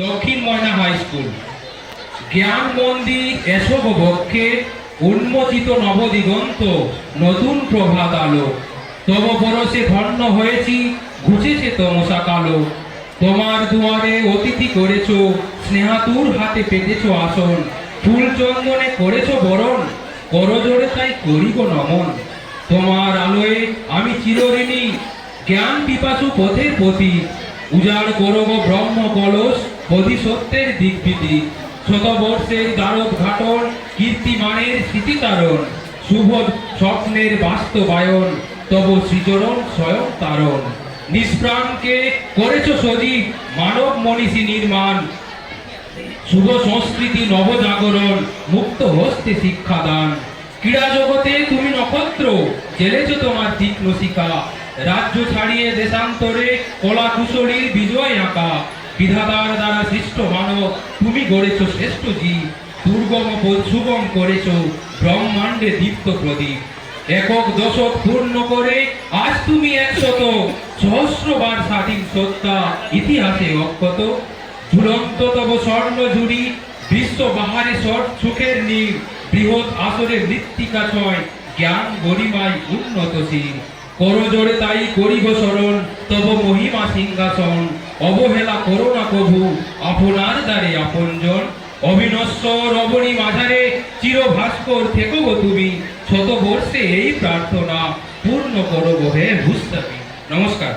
দক্ষিণ ময়না high school. জ্ঞান মন্দির এসব বক্ষে উন্মোচিত নবদিগন্ত, নতুন প্রভাত আলো। তব পরশে ধন্য হয়েছি, ঘুচেছে তমসা কালো। তোমার দুয়ারে অতিথি করেছ, স্নেহাতুর হাতে পেতেছ আসন। ফুল চন্দনে করেছ বরণ, করজোড়ে তাই করিব নমন। তোমার আলোয় আমি চিরঋণী, জ্ঞান পিপাসু পথের প্রতি। উজাড় করব ব্রহ্ম কলস, বোধিসত্ত্বের দিকবিধি। শতবর্ষের দ্বারক ঘাটন, কীর্তিমানের স্মৃতিতারণ। শুভ স্বপ্নের বাস্তবায়ন, তব শ্রীচরণ স্বয়ং তারণ। নিষ্প্রাণকে করেছ সজীব, মানব মনীষী নির্মাণ। শুভ সংস্কৃতি নবজাগরণ, মুক্ত হস্তে শিক্ষাদান। ক্রীড়া জগতে তুমি নক্ষত্র, জেলেছ তোমার তীক্ষ্ণ শিখা। রাজ্য ছাড়িয়ে দেশান্তরে কলা কুশলীর বিজয় আঁকা। বিধাতার দ্বারা সৃষ্ট মানব, তুমি গড়েছ শ্রেষ্ঠ জীব। দুর্গম সুগম করেছ ব্রহ্মাণ্ডে দীপ্ত প্রদীপ। একক দশক পূর্ণ করে আজ তুমি 100, সহস্রবার স্বাধীন সত্তা, ইতিহাসে অক্ষত। ঝুলন্ত তব স্বর্ণ জুড়ি, বিশ্ব বাহারে সুখের নীল। বৃহৎ আসরে মৃত্তিকা ছয়, জ্ঞান গরিমায় উন্নতশীল। করজোড়ে তাই করিব স্মরণ, তব মহিমা সিংহাসন। অবহেলা করো না কভু, আপনার দ্বারে আপনজন। অবিনশ্বর অবনী মাঝারে চির ভাস্কর থেকো গো তুমি। শতবর্ষে এই প্রার্থনা পূর্ণ করো হে হুস্তাপি। নমস্কার।